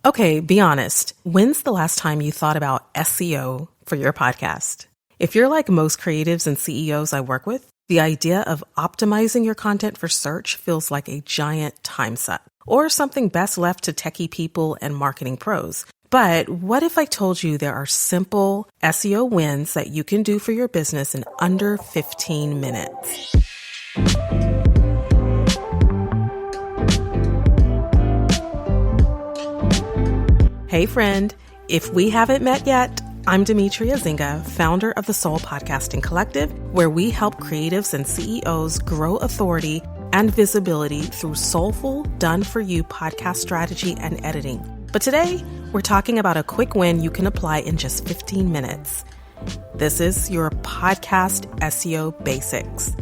Okay, be honest. When's the last time you thought about SEO for your podcast? If you're like most creatives and CEOs I work with, the idea of optimizing your content for search feels like a giant time suck, or something best left to techie people and marketing pros. But what if I told you there are simple SEO wins that you can do for your business in under 15 minutes? Hey friend, if we haven't met yet, I'm Demetria Zinga, founder of the Soul Podcasting Collective, where we help creatives and CEOs grow authority and visibility through soulful, done-for-you podcast strategy and editing. But today, we're talking about a quick win you can apply in just 15 minutes. This is your podcast SEO basics.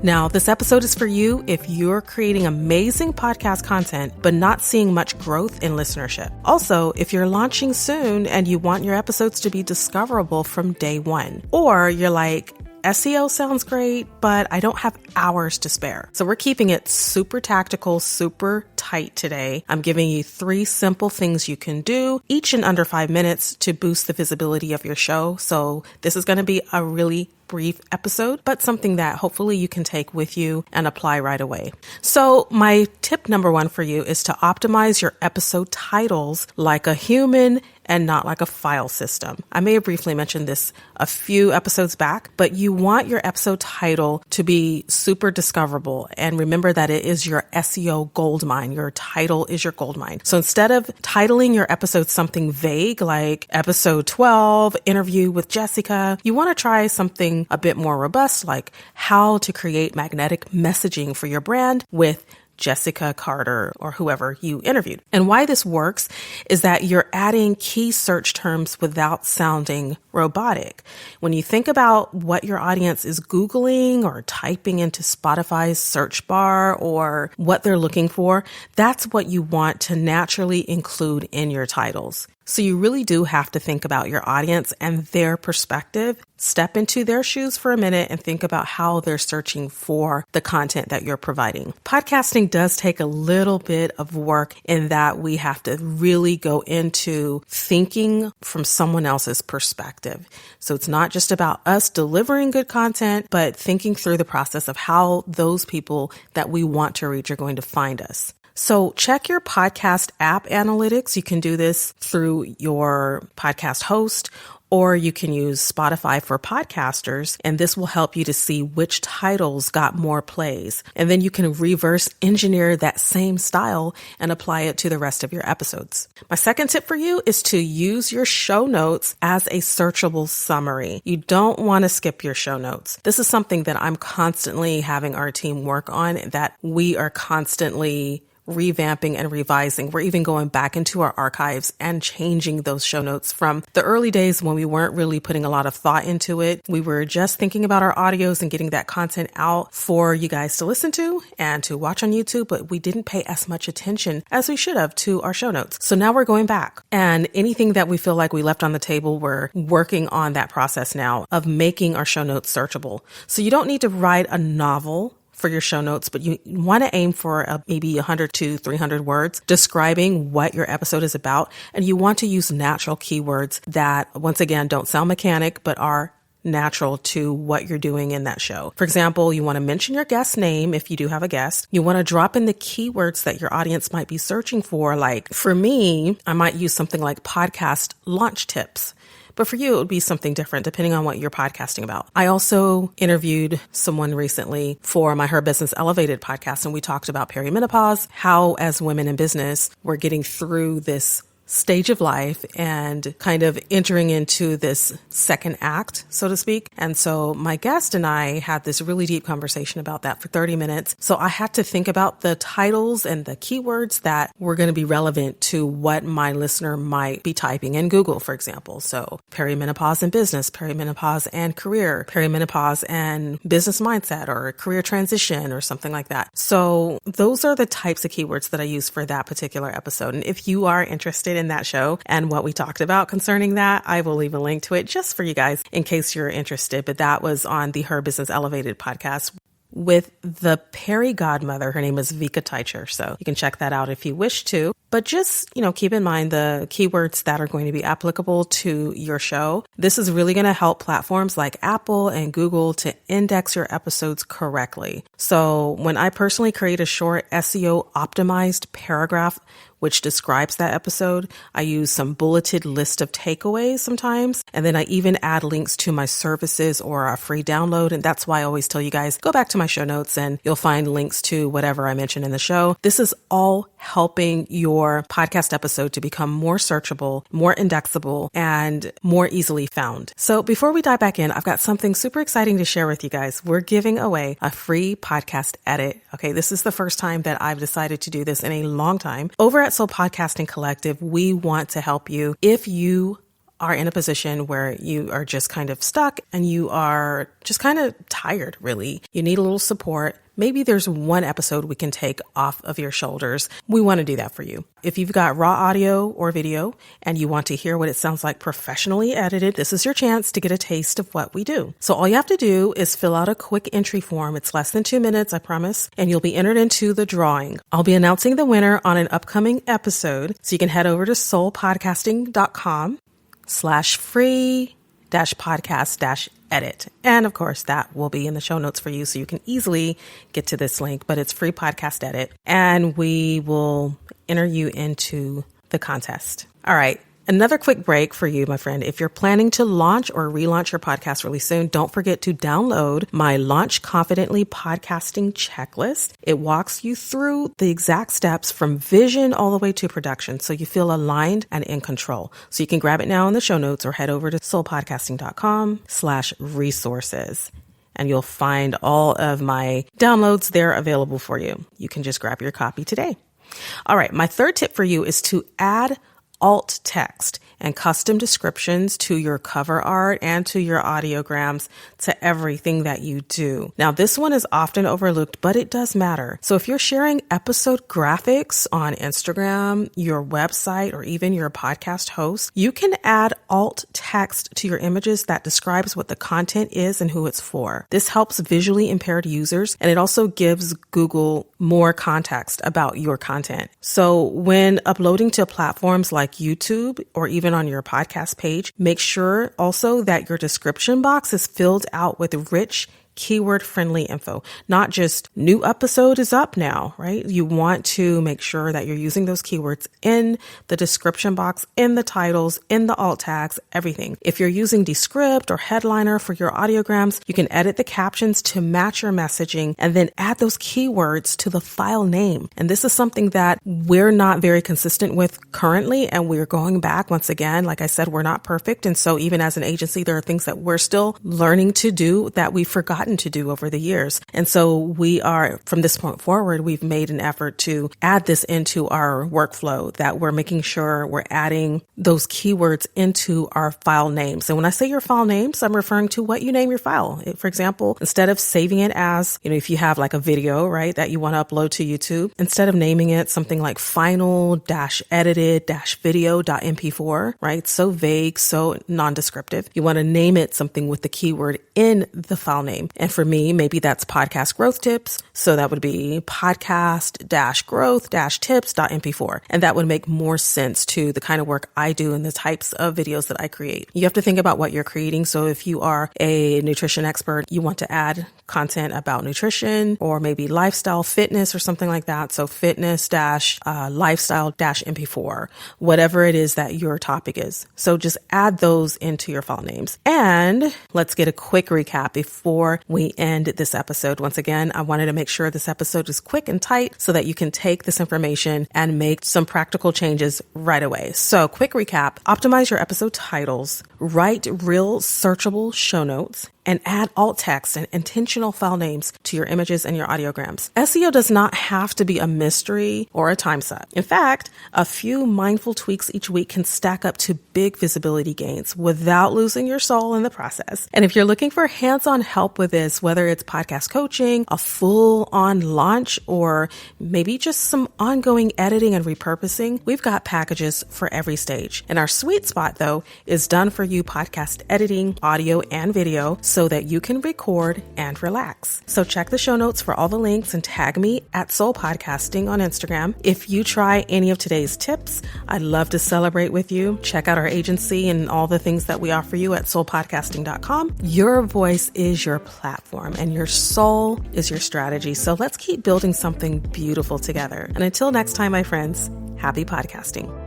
Now, this episode is for you if you're creating amazing podcast content, but not seeing much growth in listenership. Also, if you're launching soon and you want your episodes to be discoverable from day one, or you're like, SEO sounds great, but I don't have hours to spare. So we're keeping it super tactical, super tight today. I'm giving you 3 simple things you can do, each in under 5 minutes to boost the visibility of your show. So this is going to be a really brief episode, but something that hopefully you can take with you and apply right away. So my tip number 1 for you is to optimize your episode titles like a human and not like a file system. I may have briefly mentioned this a few episodes back, but you want your episode title to be super discoverable. And remember that it is your SEO goldmine. Your title is your goldmine. So instead of titling your episode something vague like episode 12, interview with Jessica, you want to try something a bit more robust like how to create magnetic messaging for your brand with Jessica Carter or whoever you interviewed. And why this works is that you're adding key search terms without sounding robotic. When you think about what your audience is Googling or typing into Spotify's search bar or what they're looking for, that's what you want to naturally include in your titles. So you really do have to think about your audience and their perspective. Step into their shoes for a minute and think about how they're searching for the content that you're providing. Podcasting does take a little bit of work in that we have to really go into thinking from someone else's perspective. So it's not just about us delivering good content, but thinking through the process of how those people that we want to reach are going to find us. So check your podcast app analytics. You can do this through your podcast host, or you can use Spotify for podcasters, and this will help you to see which titles got more plays. And then you can reverse engineer that same style and apply it to the rest of your episodes. My second tip for you is to use your show notes as a searchable summary. You don't want to skip your show notes. This is something that I'm constantly having our team work on, that we are constantly revamping and revising. We're even going back into our archives and changing those show notes from the early days when we weren't really putting a lot of thought into it. We were just thinking about our audios and getting that content out for you guys to listen to and to watch on YouTube, but we didn't pay as much attention as we should have to our show notes. So now we're going back, and anything that we feel like we left on the table, we're working on that process now of making our show notes searchable. So you don't need to write a novel for your show notes, but you want to aim for maybe 100 to 300 words describing what your episode is about. And you want to use natural keywords that, once again, don't sound mechanic, but are natural to what you're doing in that show. For example, you want to mention your guest name if you do have a guest. You want to drop in the keywords that your audience might be searching for. Like for me, I might use something like podcast launch tips. But for you, it would be something different depending on what you're podcasting about. I also interviewed someone recently for my Her Business Elevated podcast, and we talked about perimenopause, how as women in business, we're getting through this stage of life and kind of entering into this second act, so to speak. And so my guest and I had this really deep conversation about that for 30 minutes. So I had to think about the titles and the keywords that were going to be relevant to what my listener might be typing in Google, for example. So perimenopause and business, perimenopause and career, perimenopause and business mindset, or career transition, or something like that. So those are the types of keywords that I use for that particular episode. And if you are interested in that show and what we talked about concerning that, I will leave a link to it just for you guys in case you're interested. But that was on the Her Business Elevated podcast with the Perry godmother. Her name is Vika Teicher. So you can check that out if you wish to. But just, keep in mind the keywords that are going to be applicable to your show. This is really going to help platforms like Apple and Google to index your episodes correctly. So when I personally create a short SEO optimized paragraph which describes that episode, I use some bulleted list of takeaways sometimes. And then I even add links to my services or a free download. And that's why I always tell you guys, go back to my show notes and you'll find links to whatever I mentioned in the show. This is all helping your podcast episode to become more searchable, more indexable, and more easily found. So before we dive back in, I've got something super exciting to share with you guys. We're giving away a free podcast edit. Okay, this is the first time that I've decided to do this in a long time. Over at Soul Podcasting Collective, we want to help you if you are in a position where you are just kind of stuck and you are just kind of tired, really. You need a little support. Maybe there's one episode we can take off of your shoulders. We want to do that for you. If you've got raw audio or video and you want to hear what it sounds like professionally edited, this is your chance to get a taste of what we do. So all you have to do is fill out a quick entry form. It's less than 2 minutes, I promise, and you'll be entered into the drawing. I'll be announcing the winner on an upcoming episode. So you can head over to soulpodcasting.com/free-podcast-edit. And of course, that will be in the show notes for you so you can easily get to this link, but it's free podcast edit and we will enter you into the contest. All right. Another quick break for you, my friend. If you're planning to launch or relaunch your podcast really soon, don't forget to download my Launch Confidently Podcasting Checklist. It walks you through the exact steps from vision all the way to production so you feel aligned and in control. So you can grab it now in the show notes or head over to soulpodcasting.com/resources. And you'll find all of my downloads there available for you. You can just grab your copy today. All right. My third tip for you is to add alt text and custom descriptions to your cover art and to your audiograms, to everything that you do. Now, this one is often overlooked, but it does matter. So if you're sharing episode graphics on Instagram, your website, or even your podcast host, you can add alt text to your images that describes what the content is and who it's for. This helps visually impaired users, and it also gives Google more context about your content. So when uploading to platforms like YouTube or even on your podcast page, make sure also that your description box is filled out with rich keyword-friendly info, not just new episode is up now, right? You want to make sure that you're using those keywords in the description box, in the titles, in the alt tags, everything. If you're using Descript or Headliner for your audiograms, you can edit the captions to match your messaging and then add those keywords to the file name. And this is something that we're not very consistent with currently, and we're going back once again. Like I said, we're not perfect. And so even as an agency, there are things that we're still learning to do that we forgot to do over the years. And so we are, from this point forward, we've made an effort to add this into our workflow, that we're making sure we're adding those keywords into our file names. And when I say your file names, I'm referring to what you name your file. For example, instead of saving it as, if you have like a video, right, that you want to upload to YouTube, instead of naming it something like final-edited-video.mp4, right? So vague, so non-descriptive. You want to name it something with the keyword in the file name. And for me, maybe that's podcast growth tips. So that would be podcast-growth-tips.mp4. And that would make more sense to the kind of work I do and the types of videos that I create. You have to think about what you're creating. So if you are a nutrition expert, you want to add content about nutrition or maybe lifestyle, fitness, or something like that. So fitness-lifestyle-mp4, whatever it is that your topic is. So just add those into your file names. And let's get a quick recap before we end this episode. Once again, I wanted to make sure this episode is quick and tight so that you can take this information and make some practical changes right away. So quick recap: optimize your episode titles, write real searchable show notes, and add alt text and intentional file names to your images and your audiograms. SEO does not have to be a mystery or a time suck. In fact, a few mindful tweaks each week can stack up to big visibility gains without losing your soul in the process. And if you're looking for hands-on help with this, whether it's podcast coaching, a full-on launch, or maybe just some ongoing editing and repurposing, we've got packages for every stage. And our sweet spot, though, is done for you podcast editing, audio, and video. so that you can record and relax. So check the show notes for all the links and tag me at Soul Podcasting on Instagram. If you try any of today's tips, I'd love to celebrate with you. Check out our agency and all the things that we offer you at soulpodcasting.com. Your voice is your platform and your soul is your strategy. So let's keep building something beautiful together. And until next time, my friends, happy podcasting.